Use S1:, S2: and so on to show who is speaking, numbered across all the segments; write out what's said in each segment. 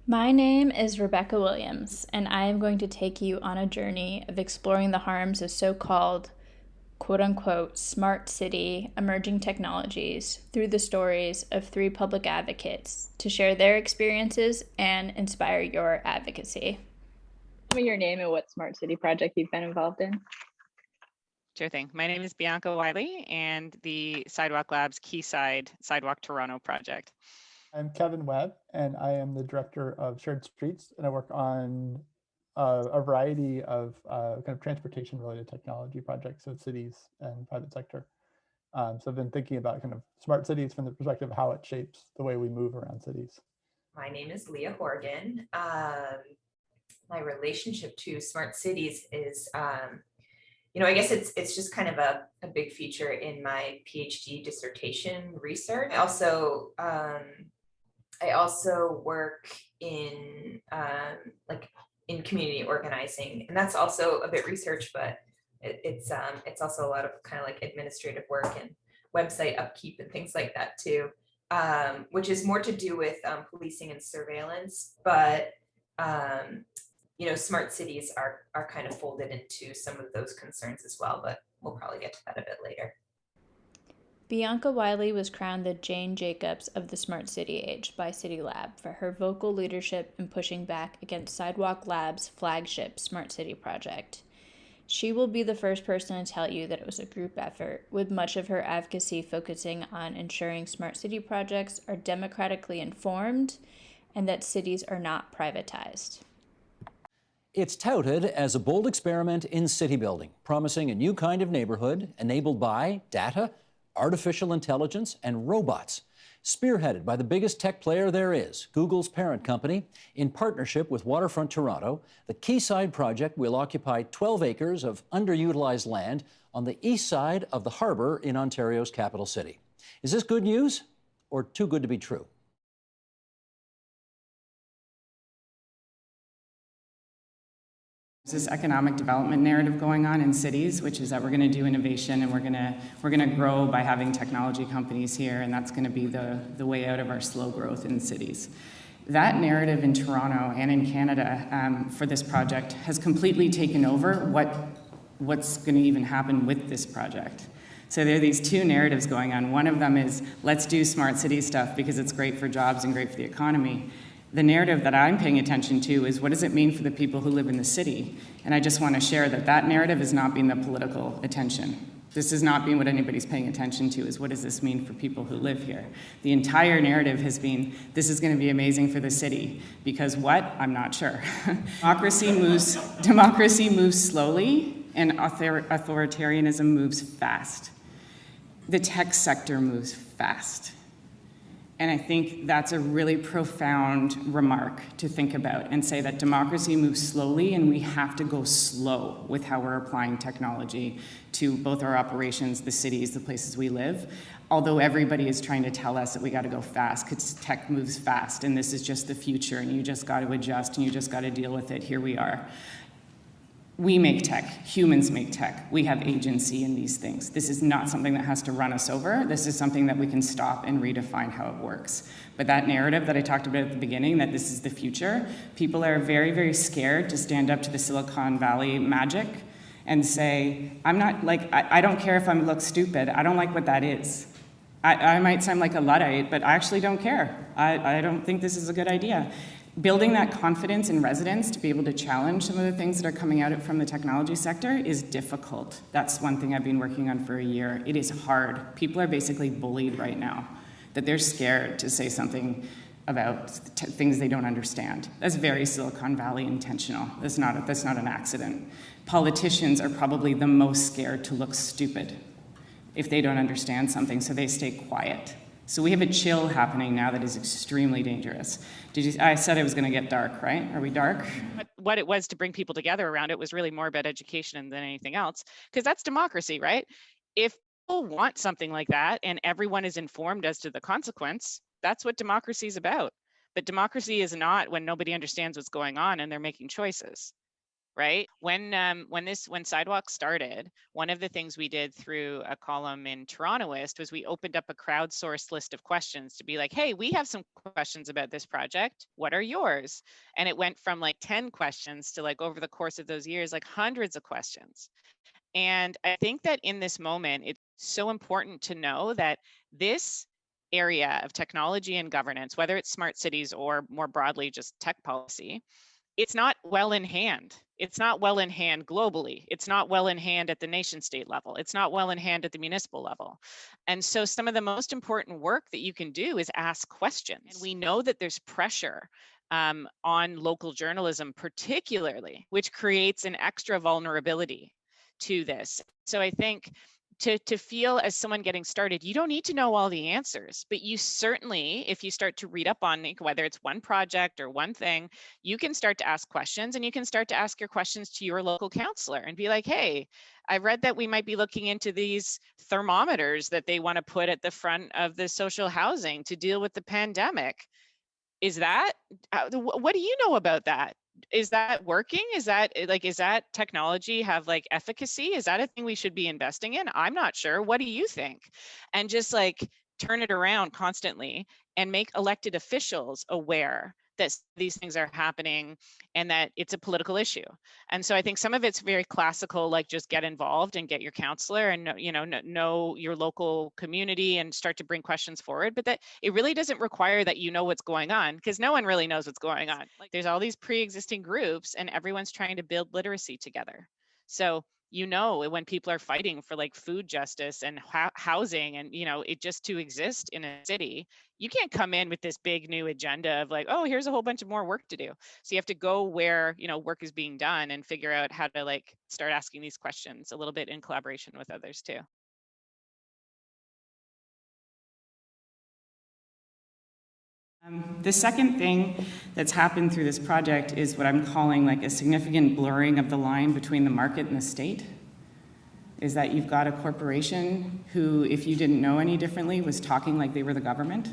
S1: My name is Rebecca Williams, and I am going to take you on a journey of exploring the harms of so called quote unquote smart city emerging technologies through the stories of three public advocates to share their experiences and inspire your advocacy. Tell me your name and what smart city project you've been involved in.
S2: Sure thing. My name is Bianca Wiley and the Sidewalk Labs Quayside Sidewalk Toronto project.
S3: I'm Kevin Webb, and I am the director of Shared Streets, and I work on a variety of kind of transportation-related technology projects with cities and private sector. So I've been thinking about kind of smart cities from the perspective of how it shapes the way we move around cities.
S4: My name is Leah Horgan. My relationship to smart cities is, I guess it's just kind of a big feature in my PhD dissertation research. I also work in in community organizing, and that's also a bit research, but it's also a lot of kind of like administrative work and website upkeep and things like that too, which is more to do with policing and surveillance. But smart cities are kind of folded into some of those concerns as well. But we'll probably get to that a bit later.
S1: Bianca Wiley was crowned the Jane Jacobs of the Smart City Age by City Lab for her vocal leadership in pushing back against Sidewalk Lab's flagship Smart City project. She will be the first person to tell you that it was a group effort, with much of her advocacy focusing on ensuring smart city projects are democratically informed and that cities are not privatized.
S5: It's touted as a bold experiment in city building, promising a new kind of neighborhood enabled by data, artificial intelligence, and robots. Spearheaded by the biggest tech player there is, Google's parent company, in partnership with Waterfront Toronto, the Quayside project will occupy 12 acres of underutilized land on the east side of the harbour in Ontario's capital city. Is this good news or too good to be true?
S6: There's this economic development narrative going on in cities, which is that we're going to do innovation and we're going to grow by having technology companies here, and that's going to be the way out of our slow growth in cities. That narrative in Toronto and in Canada for this project has completely taken over what's going to even happen with this project. So there are these two narratives going on. One of them is, let's do smart city stuff because it's great for jobs and great for the economy. The narrative that I'm paying attention to is, what does it mean for the people who live in the city? And I just want to share that narrative has not been the political attention. This has not been what anybody's paying attention to, is what does this mean for people who live here? The entire narrative has been, this is going to be amazing for the city. Because what? I'm not sure. Democracy moves slowly, and authoritarianism moves fast. The tech sector moves fast. And I think that's a really profound remark to think about and say that democracy moves slowly, and we have to go slow with how we're applying technology to both our operations, the cities, the places we live. Although everybody is trying to tell us that we got to go fast because tech moves fast and this is just the future and you just got to adjust and you just got to deal with it. Here we are. We make tech, humans make tech. We have agency in these things. This is not something that has to run us over. This is something that we can stop and redefine how it works. But that narrative that I talked about at the beginning, that this is the future, people are very, very scared to stand up to the Silicon Valley magic and say, I don't care if I look stupid. I don't like what that is. I might sound like a Luddite, but I actually don't care. I don't think this is a good idea. Building that confidence in residents to be able to challenge some of the things that are coming out from the technology sector is difficult. That's one thing I've been working on for a year. It is hard. People are basically bullied right now, that they're scared to say something about things they don't understand. That's very Silicon Valley intentional. That's not an accident. Politicians are probably the most scared to look stupid if they don't understand something, so they stay quiet. So we have a chill happening now that is extremely dangerous. I said it was going to get dark, right? Are we dark?
S2: But what it was to bring people together around it was really more about education than anything else, because that's democracy, right? If people want something like that and everyone is informed as to the consequence, that's what democracy is about. But democracy is not when nobody understands what's going on and they're making choices. right? When Sidewalk started, one of the things we did through a column in Torontoist was we opened up a crowdsourced list of questions to be like, hey, we have some questions about this project. What are yours? And it went from like 10 questions to like over the course of those years, like hundreds of questions. And I think that in this moment, it's so important to know that this area of technology and governance, whether it's smart cities or more broadly just tech policy, it's not well in hand. It's not well in hand globally. It's not well in hand at the nation state level. It's not well in hand at the municipal level. And so some of the most important work that you can do is ask questions. And we know that there's pressure on local journalism particularly, which creates an extra vulnerability to this. So I think to feel as someone getting started, you don't need to know all the answers, but you certainly, if you start to read up on whether it's one project or one thing, you can start to ask questions, and you can start to ask your questions to your local councillor and be like, hey, I read that we might be looking into these thermometers that they want to put at the front of the social housing to deal with the pandemic. Is that, what do you know about that? Is that working? Is that technology have like efficacy? Is that a thing we should be investing in? I'm not sure. What do you think? And just like turn it around constantly and make elected officials aware that these things are happening and that it's a political issue. And so I think some of it's very classical, like just get involved and get your counselor and know your local community and start to bring questions forward. But that it really doesn't require that you know what's going on, because no one really knows what's going on. Like there's all these pre-existing groups and everyone's trying to build literacy together. So when people are fighting for like food justice and housing and it just to exist in a city, you can't come in with this big new agenda of like, oh, here's a whole bunch of more work to do. So you have to go where work is being done and figure out how to like start asking these questions a little bit in collaboration with others too.
S6: The second thing that's happened through this project is what I'm calling like a significant blurring of the line between the market and the state. Is that you've got a corporation who, if you didn't know any differently, was talking like they were the government.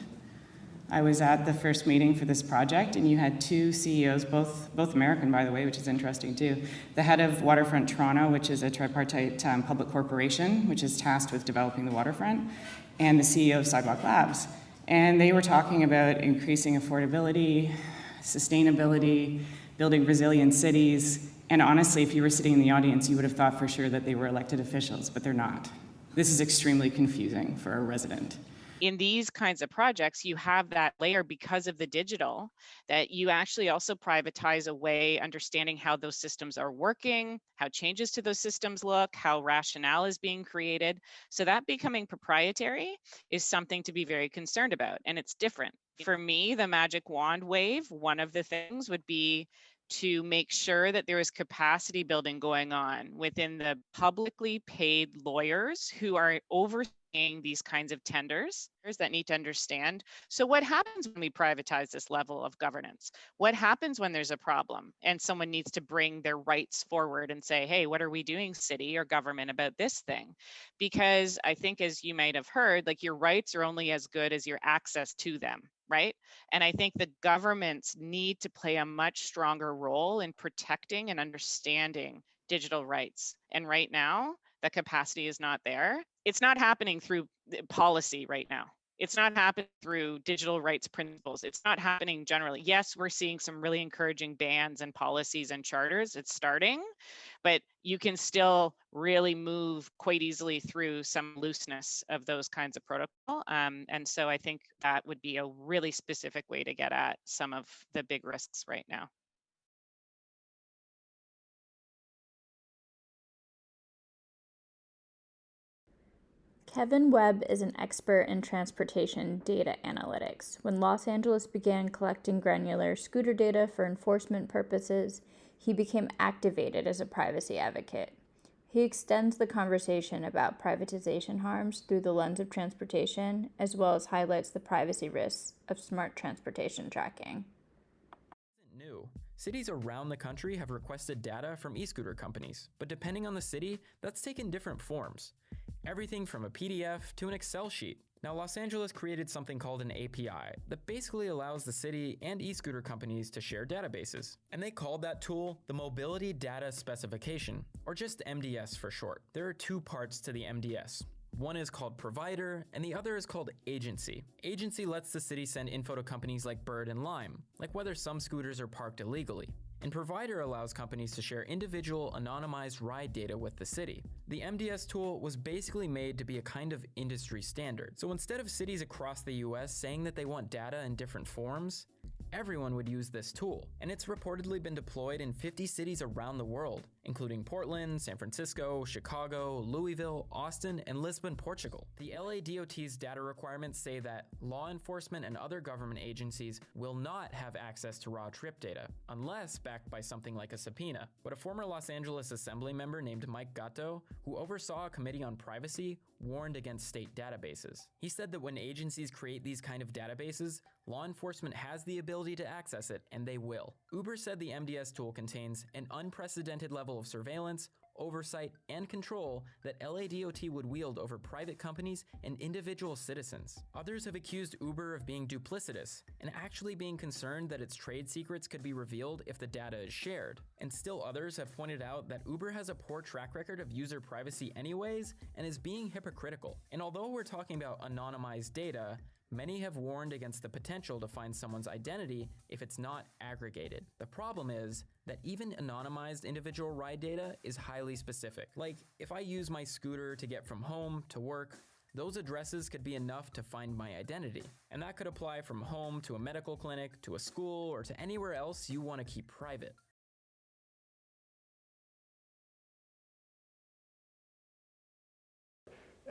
S6: I was at the first meeting for this project, and you had two CEOs, both American, by the way, which is interesting too. The head of Waterfront Toronto, which is a tripartite public corporation, which is tasked with developing the waterfront, and the CEO of Sidewalk Labs. And they were talking about increasing affordability, sustainability, building resilient cities. And honestly, if you were sitting in the audience, you would have thought for sure that they were elected officials, but they're not. This is extremely confusing for a resident.
S2: In these kinds of projects, you have that layer because of the digital, that you actually also privatize away understanding how those systems are working, how changes to those systems look, how rationale is being created. So that becoming proprietary is something to be very concerned about, and it's different. For me, the magic wand wave, one of the things would be to make sure that there is capacity building going on within the publicly paid lawyers who are overseeing these kinds of tenders that need to understand. So what happens when we privatize this level of governance? What happens when there's a problem and someone needs to bring their rights forward and say, hey, what are we doing, city or government, about this thing? Because I think, as you might have heard, like your rights are only as good as your access to them, right? And I think the governments need to play a much stronger role in protecting and understanding digital rights. And right now, the capacity is not there. It's not happening through policy right now. It's not happening through digital rights principles. It's not happening generally. Yes, we're seeing some really encouraging bans and policies and charters. It's starting, but you can still really move quite easily through some looseness of those kinds of protocol. And so I think that would be a really specific way to get at some of the big risks right now.
S1: Kevin Webb is an expert in transportation data analytics. When Los Angeles began collecting granular scooter data for enforcement purposes, he became activated as a privacy advocate. He extends the conversation about privatization harms through the lens of transportation, as well as highlights the privacy risks of smart transportation tracking.
S7: New. Cities around the country have requested data from e-scooter companies, but depending on the city, that's taken different forms. Everything from a PDF to an Excel sheet. Now, Los Angeles created something called an API that basically allows the city and e-scooter companies to share databases. And they called that tool the Mobility Data Specification, or just MDS for short. There are two parts to the MDS. One is called provider, and the other is called agency. Agency lets the city send info to companies like Bird and Lime, like whether some scooters are parked illegally. And provider allows companies to share individual anonymized ride data with the city. The MDS tool was basically made to be a kind of industry standard. So instead of cities across the US saying that they want data in different forms, everyone would use this tool. And it's reportedly been deployed in 50 cities around the world, including Portland, San Francisco, Chicago, Louisville, Austin, and Lisbon, Portugal. The LA DOT's data requirements say that law enforcement and other government agencies will not have access to raw trip data, unless backed by something like a subpoena. But a former Los Angeles Assembly member named Mike Gatto, who oversaw a committee on privacy, warned against state databases. He said that when agencies create these kind of databases, law enforcement has the ability to access it, and they will. Uber said the MDS tool contains an unprecedented level of surveillance, oversight, and control that LADOT would wield over private companies and individual citizens. Others have accused Uber of being duplicitous and actually being concerned that its trade secrets could be revealed if the data is shared. And still others have pointed out that Uber has a poor track record of user privacy anyways and is being hypocritical. And although we're talking about anonymized data, many have warned against the potential to find someone's identity if it's not aggregated. The problem is that even anonymized individual ride data is highly specific. Like, if I use my scooter to get from home to work, those addresses could be enough to find my identity. And that could apply from home to a medical clinic, to a school, or to anywhere else you want to keep private.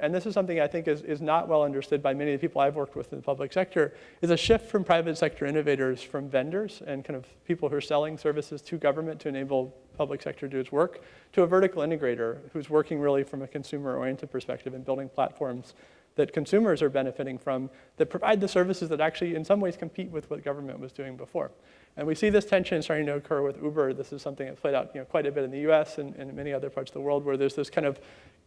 S3: And this is something I think is not well understood by many of the people I've worked with in the public sector, is a shift from private sector innovators, from vendors and kind of people who are selling services to government to enable public sector to do its work, to a vertical integrator who's working really from a consumer-oriented perspective and building platforms that consumers are benefiting from that provide the services that actually in some ways compete with what government was doing before. And we see this tension starting to occur with Uber. This is something that's played out quite a bit in the US and in many other parts of the world, where there's this kind of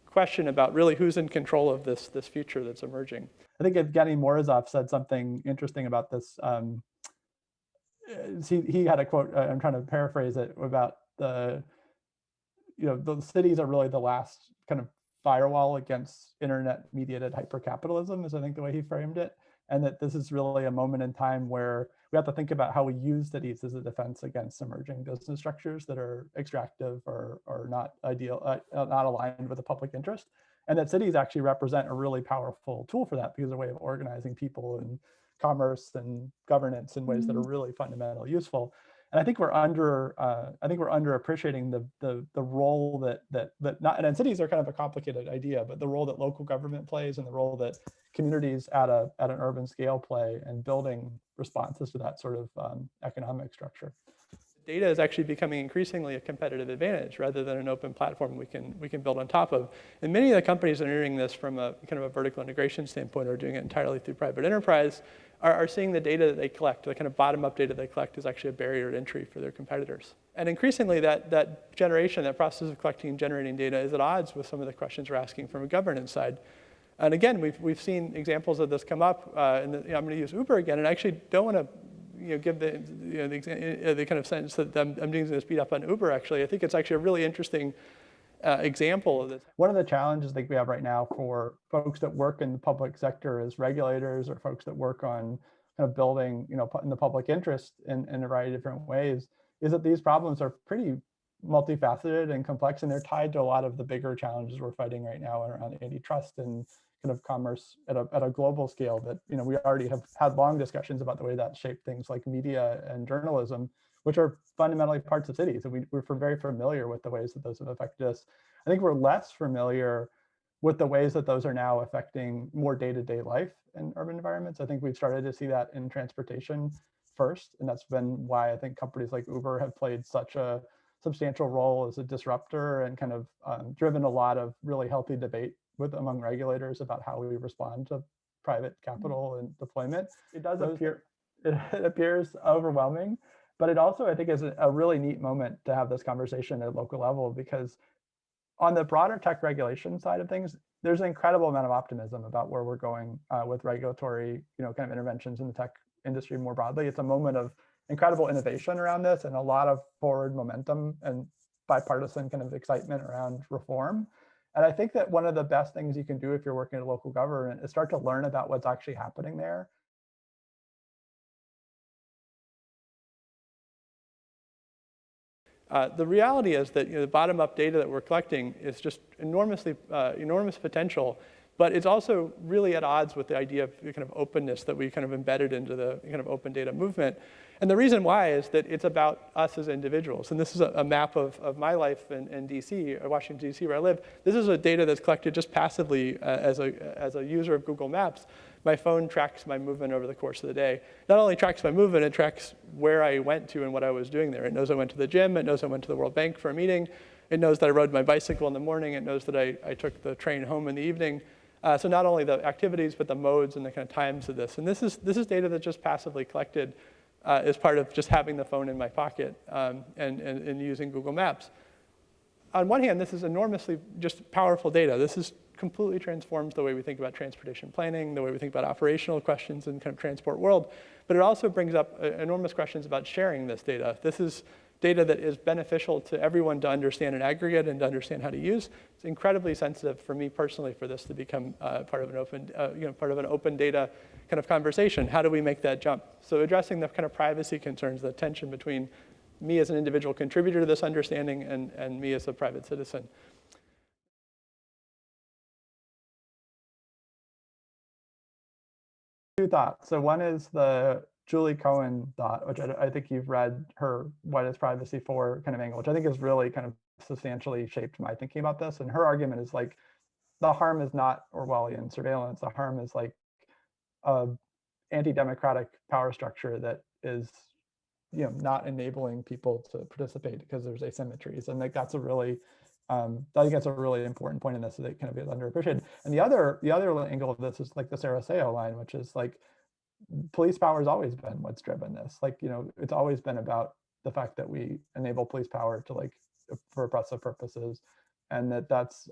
S3: question about really who's in control of this future that's emerging. I think Evgeny Morozov said something interesting about this. He had a quote, I'm trying to paraphrase it, about the cities are really the last kind of firewall against internet mediated hypercapitalism, is I think the way he framed it. And that this is really a moment in time where we have to think about how we use cities as a defense against emerging business structures that are extractive or not ideal, not aligned with the public interest. And that cities actually represent a really powerful tool for that, because they're a way of organizing people and commerce and governance in ways that are really fundamentally useful. And I think we're underappreciating the role that not, and cities are kind of a complicated idea, but the role that local government plays and the role that communities at an urban scale play in building responses to that sort of economic structure. Data is actually becoming increasingly a competitive advantage rather than an open platform we can build on top of. And many of the companies that are doing this from a kind of a vertical integration standpoint, or doing it entirely through private enterprise, are seeing the data that they collect, the kind of bottom-up data they collect, is actually a barrier to entry for their competitors. And increasingly, that generation, that process of collecting and generating data, is at odds with some of the questions we're asking from a governance side. And again, we've seen examples of this come up. I'm going to use Uber again, and I actually don't want to give the kind of sense that I'm doing this beat up on Uber. Actually, I think it's actually a really interesting example of this. One of the challenges I think we have right now for folks that work in the public sector as regulators, or folks that work on kind of building, in the public interest in a variety of different ways, is that these problems are pretty multifaceted and complex, and they're tied to a lot of the bigger challenges we're fighting right now around antitrust and kind of commerce at a global scale that, we already have had long discussions about the way that shaped things like media and journalism, which are fundamentally parts of cities. And we're very familiar with the ways that those have affected us. I think we're less familiar with the ways that those are now affecting more day-to-day life in urban environments. I think we've started to see that in transportation first. And that's been why I think companies like Uber have played such a substantial role as a disruptor and kind of driven a lot of really healthy debate among regulators about how we respond to private capital and deployment. It does appear, it appears overwhelming, but it also, I think, is a really neat moment to have this conversation at a local level, because On the broader tech regulation side of things, there's an incredible amount of optimism about where we're going with regulatory, kind of interventions in the tech industry more broadly. It's a moment of incredible innovation around this and a lot of forward momentum and bipartisan kind of excitement around reform. And I think that one of the best things you can do if you're working at a local government is start to learn about what's actually happening there. The reality is that the bottom-up data that we're collecting is just enormous potential, but it's also really at odds with the idea of the kind of openness that we kind of embedded into the kind of open data movement. And the reason why is that it's about us as individuals. And this is a map of my life in DC, or Washington, DC, where I live. This is a data that's collected just passively as a user of Google Maps. My phone tracks my movement over the course of the day. Not only tracks my movement, it tracks where I went to and what I was doing there. It knows I went to the gym. It knows I went to the World Bank for a meeting. It knows that I rode my bicycle in the morning. It knows that I took the train home in the evening. So not only the activities, but the modes and the kind of times of this. And this is data that's just passively collected as part of just having the phone in my pocket and using Google Maps. On one hand, this is enormously just powerful data. This completely transforms the way we think about transportation planning, the way we think about operational questions in kind of transport world. But it also brings up enormous questions about sharing this data. This is data that is beneficial to everyone to understand and aggregate and to understand how to use. It's incredibly sensitive for me personally for this to become part of an open data kind of conversation. How do we make that jump? So addressing the kind of privacy concerns, the tension between me as an individual contributor to this understanding and me as a private citizen. Two thoughts. So one is the Julie Cohen thought, which I think you've read her What is Privacy For kind of angle, which I think has really kind of substantially shaped my thinking about this. And her argument is like, the harm is not Orwellian surveillance. The harm is like anti-democratic power structure that is not enabling people to participate because there's asymmetries. And like that's a really I think that's a really important point in this that kind of is underappreciated. And the other angle of this is like the Sarah Seo line, which is like police power has always been what's driven this. Like, it's always been about the fact that we enable police power to like for oppressive purposes, and that's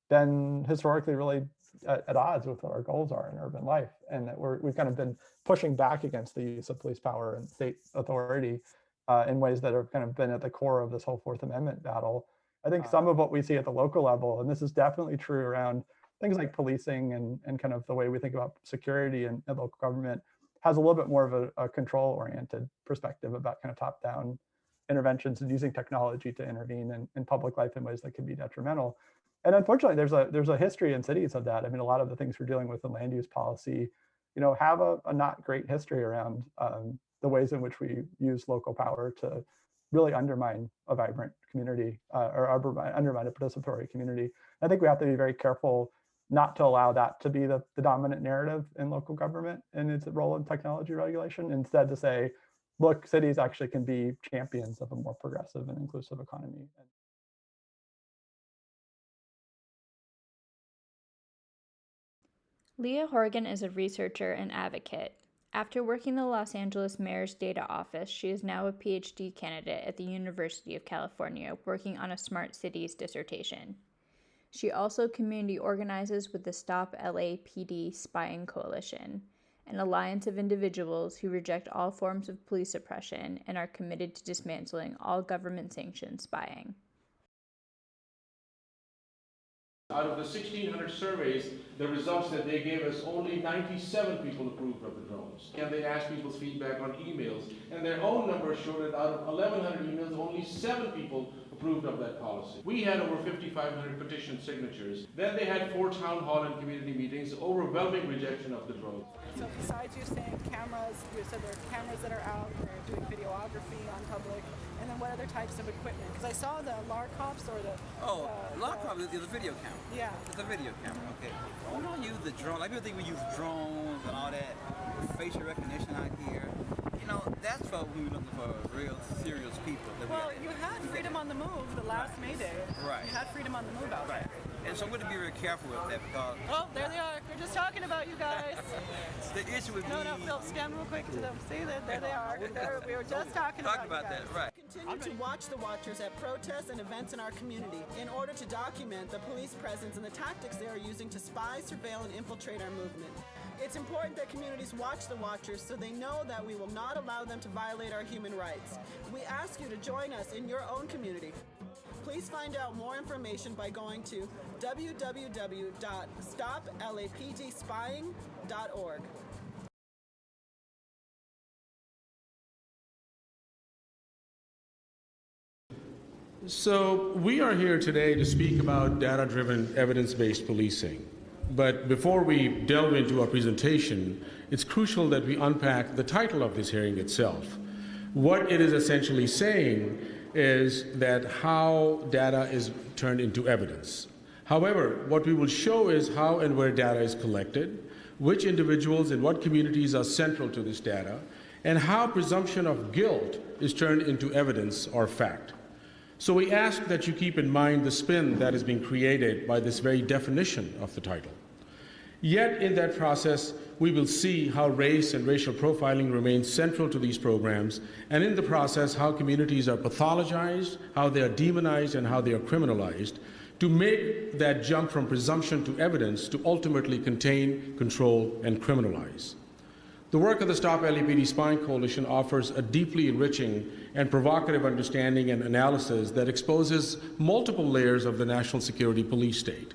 S3: been historically really at odds with what our goals are in urban life, and that we've kind of been pushing back against the use of police power and state authority in ways that have kind of been at the core of this whole Fourth Amendment battle. I think some of what we see at the local level, and this is definitely true around things like policing and kind of the way we think about security in local government, has a little bit more of a control-oriented perspective about kind of top-down interventions and using technology to intervene in public life in ways that can be detrimental. And unfortunately, there's a history in cities of that. I mean, a lot of the things we're dealing with in land use policy, have a not great history around the ways in which we use local power to really undermine a vibrant community or undermine a participatory community. I think we have to be very careful not to allow that to be the dominant narrative in local government and its role in technology regulation. Instead to say, look, cities actually can be champions of a more progressive and inclusive economy.
S1: Leah Horgan is a researcher and advocate. After working the Los Angeles Mayor's Data Office, she is now a PhD candidate at the University of California, working on a smart cities dissertation. She also community organizes with the Stop LAPD Spying Coalition, an alliance of individuals who reject all forms of police oppression and are committed to dismantling all government-sanctioned spying.
S8: Out of the 1,600 surveys, the results that they gave us, only 97 people approved of the drones. And they asked people's feedback on emails, and their own numbers showed that out of 1,100 emails, only 7 people approved of that policy. We had over 5,500 petition signatures. Then they had 4 town hall and community meetings, overwhelming rejection of the drones.
S9: So besides you saying cameras, you said there are cameras that are out, they're doing videography on public, and then what other types of equipment? Because I saw the LARCOPS or the...
S10: LARCOPS is a video camera.
S9: Yeah.
S10: It's a video camera, okay. We don't use the drone. Like people think we use drones and all that. Facial recognition out here. That's for when we're looking for real serious people.
S9: Well, you had Freedom on the Move the last May Day.
S10: Right.
S9: You had Freedom on the Move out there.
S10: And so we're going to be very careful with that because...
S9: Oh, there they are. They're just talking about you guys.
S10: The issue with
S9: No, Phil, stand real quick to them. See that? There they are. We were just talking about
S10: that, right.
S9: Continue to watch the Watchers at protests and events in our community in order to document the police presence and the tactics they are using to spy, surveil, and infiltrate our movement. It's important that communities watch the Watchers so they know that we will not allow them to violate our human rights. We ask you to join us in your own community. Please find out more information by going to www.stoplapdspying.org.
S8: So we are here today to speak about data-driven, evidence-based policing. But before we delve into our presentation, it's crucial that we unpack the title of this hearing itself. What it is essentially saying is that how data is turned into evidence. However, what we will show is how and where data is collected, which individuals and what communities are central to this data, and how presumption of guilt is turned into evidence or fact. So we ask that you keep in mind the spin that is being created by this very definition of the title. Yet in that process, we will see how race and racial profiling remains central to these programs, and in the process, how communities are pathologized, how they are demonized, and how they are criminalized, to make that jump from presumption to evidence to ultimately contain, control, and criminalize. The work of the Stop LAPD Spying Coalition offers a deeply enriching and provocative understanding and analysis that exposes multiple layers of the national security police state.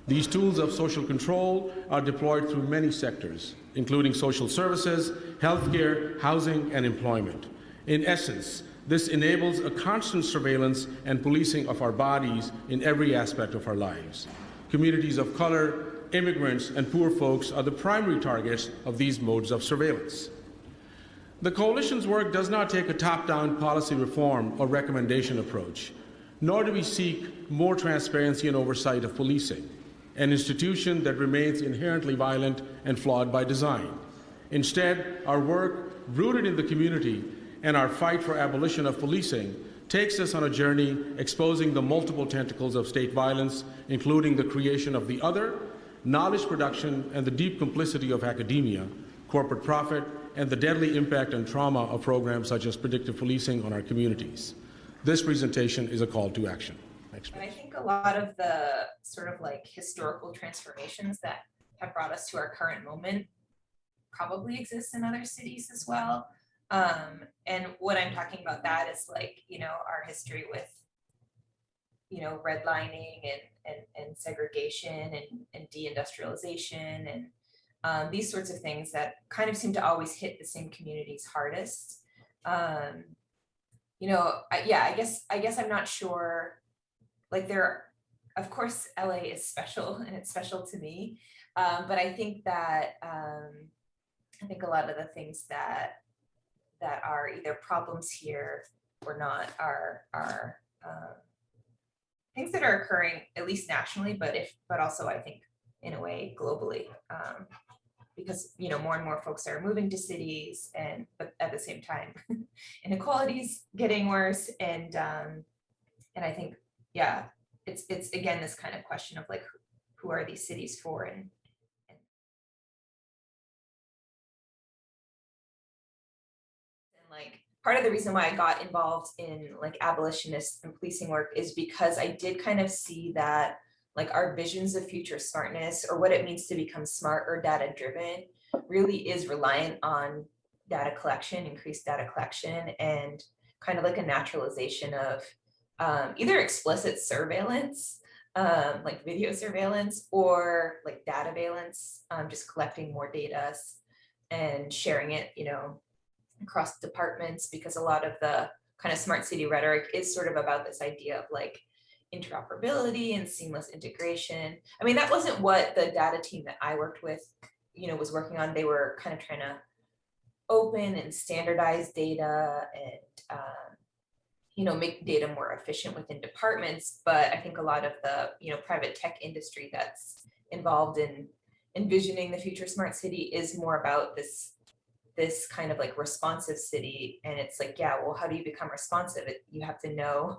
S8: These tools of social control are deployed through many sectors, including social services, healthcare, housing, and employment. In essence, this enables a constant surveillance and policing of our bodies in every aspect of our lives. Communities of color, immigrants, and poor folks are the primary targets of these modes of surveillance. The Coalition's work does not take a top-down policy reform or recommendation approach, nor do we seek more transparency and oversight of policing, an institution that remains inherently violent and flawed by design. Instead, our work, rooted in the community, and our fight for abolition of policing takes us on a journey exposing the multiple tentacles of state violence, including the creation of the other, knowledge production, and the deep complicity of academia, corporate profit, and the deadly impact and trauma of programs such as predictive policing on our communities. This presentation is a call to action. Next,
S4: and I think a lot of the sort of like historical transformations that have brought us to our current moment probably exist in other cities as well. And what I'm talking about that is like, you know, our history with, you know, redlining and segregation and deindustrialization and these sorts of things that kind of seem to always hit the same communities hardest. You know, I guess I'm not sure. Like of course, LA is special and it's special to me, but I think that I think a lot of the things that are either problems here or not are things that are occurring at least nationally, but also I think in a way globally, because you know more and more folks are moving to cities, but at the same time, inequality's getting worse, and I think it's again this kind of question of like who are these cities for and like part of the reason why I got involved in like abolitionist and policing work is because I did kind of see that like our visions of future smartness or what it means to become smart or data driven really is reliant on data collection, increased data collection, and kind of like a naturalization of either explicit surveillance, like video surveillance, or like dataveillance, just collecting more data and sharing it, you know, across departments, because a lot of the kind of smart city rhetoric is sort of about this idea of like interoperability and seamless integration. I mean, that wasn't what the data team that I worked with, you know, was working on. They were kind of trying to open and standardize data and, you know, make data more efficient within departments. But I think a lot of the, you know, private tech industry that's involved in envisioning the future smart city is more about this kind of like responsive city. And it's like, yeah, well, how do you become responsive? You have to know,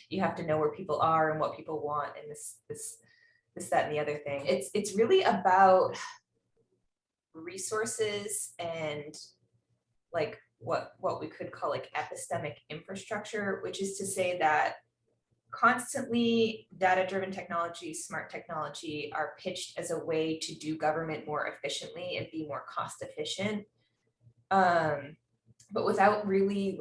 S4: you have to know where people are and what people want, and this, that, and the other thing. It's really about resources and like what we could call like epistemic infrastructure, which is to say that constantly data-driven technology, smart technology are pitched as a way to do government more efficiently and be more cost efficient. But without really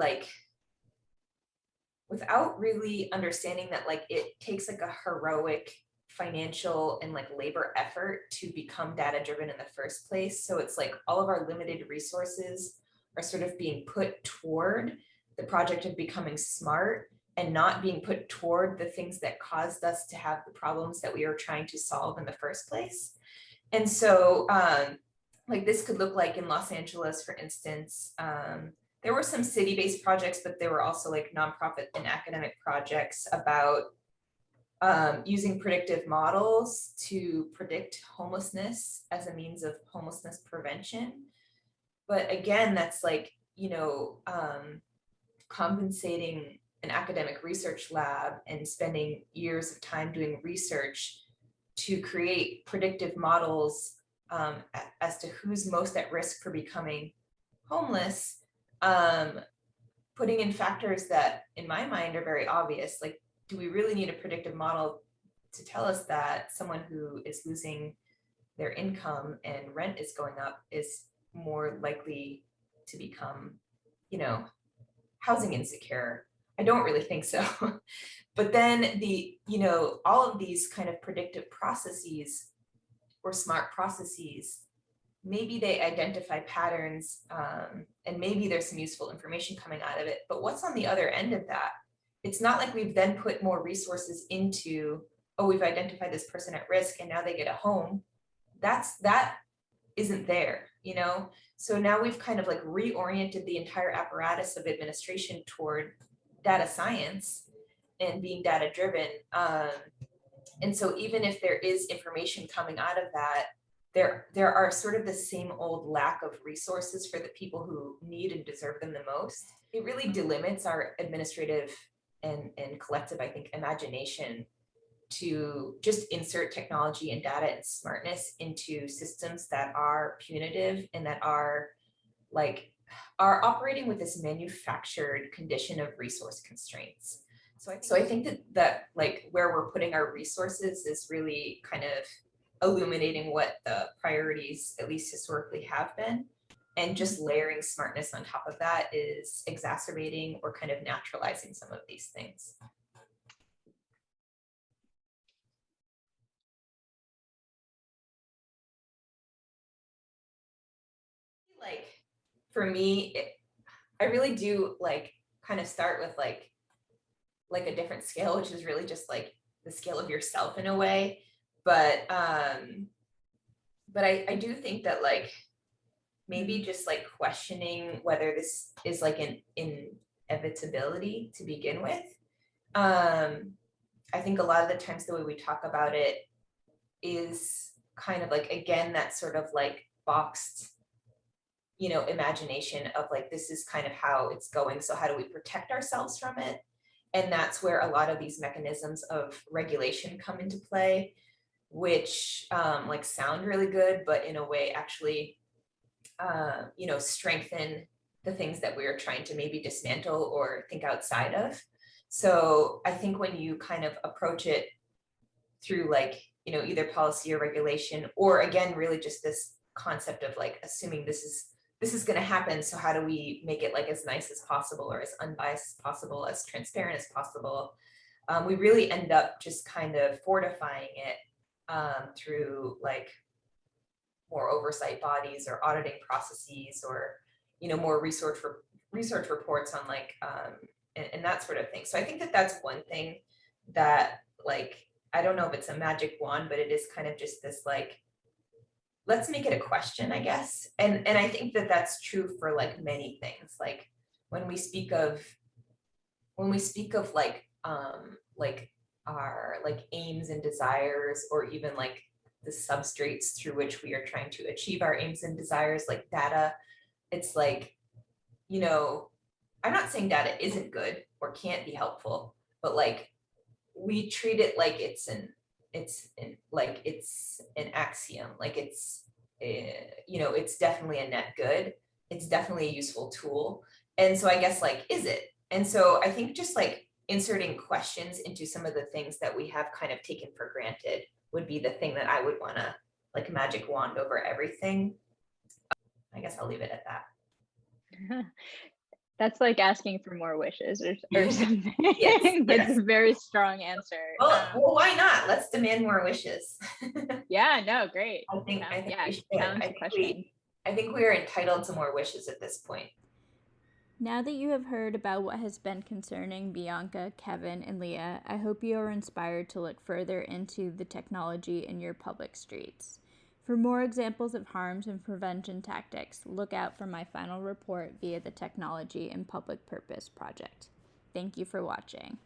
S4: understanding that like it takes like a heroic financial and like labor effort to become data-driven in the first place. So it's like all of our limited resources are sort of being put toward the project of becoming smart and not being put toward the things that caused us to have the problems that we are trying to solve in the first place. And so like this could look like in Los Angeles, for instance, there were some city-based projects, but there were also like nonprofit and academic projects about using predictive models to predict homelessness as a means of homelessness prevention. But again, that's like, you know, compensating an academic research lab and spending years of time doing research to create predictive models as to who's most at risk for becoming homeless, putting in factors that in my mind are very obvious. Like, do we really need a predictive model to tell us that someone who is losing their income and rent is going up is more likely to become, you know, housing insecure? I don't really think so. But then you know, all of these kind of predictive processes or smart processes, maybe they identify patterns and maybe there's some useful information coming out of it. But what's on the other end of that? It's not like we've then put more resources into, oh, we've identified this person at risk and now they get a home. That isn't there, you know? So now we've kind of like reoriented the entire apparatus of administration toward data science and being data driven. And so even if there is information coming out of that, there are sort of the same old lack of resources for the people who need and deserve them the most. It really delimits our administrative and collective, I think, imagination to just insert technology and data and smartness into systems that are punitive and that are operating with this manufactured condition of resource constraints. So I think that like where we're putting our resources is really kind of illuminating what the priorities, at least historically, have been. And just layering smartness on top of that is exacerbating or kind of naturalizing some of these things. Like for me, I really do like kind of start with like a different scale, which is really just like the scale of yourself in a way. But I do think that like maybe just like questioning whether this is like an inevitability to begin with. I think a lot of the times the way we talk about it is kind of like, again, that sort of like boxed, you know, imagination of like, this is kind of how it's going. So how do we protect ourselves from it? And that's where a lot of these mechanisms of regulation come into play, which like sound really good, but in a way actually, you know, strengthen the things that we're trying to maybe dismantle or think outside of. So I think when you kind of approach it through like, you know, either policy or regulation, or again, really just this concept of like assuming this is going to happen. So how do we make it like as nice as possible or as unbiased as possible, as transparent as possible? We really end up just kind of fortifying it through like more oversight bodies or auditing processes, or, you know, more research reports on like, and that sort of thing. So I think that that's one thing that like, I don't know if it's a magic wand, but it is kind of just this like, let's make it a question, I guess. And I think that that's true for like many things. Like when we speak of like our like aims and desires, or even like the substrates through which we are trying to achieve our aims and desires, like data, it's like, you know, I'm not saying data isn't good or can't be helpful, but like we treat it like it's an axiom, like it's, you know, it's definitely a net good. it's definitely a useful tool. And so I guess like, is it? And so I think just like inserting questions into some of the things that we have kind of taken for granted would be the thing that I would want to like magic wand over everything. I guess I'll leave it at that.
S1: That's like asking for more wishes or something.
S4: Yes,
S1: That's
S4: yes.
S1: a very strong answer.
S4: Well, why not? Let's demand more wishes.
S1: Yeah, no, great.
S4: I think
S1: Yeah,
S4: we should.
S1: challenge the question.
S4: I think we are entitled to more wishes at this point.
S1: Now that you have heard about what has been concerning Bianca, Kevin, and Leah, I hope you are inspired to look further into the technology in your public streets. For more examples of harms and prevention tactics, look out for my final report via the Technology and Public Purpose Project. Thank you for watching.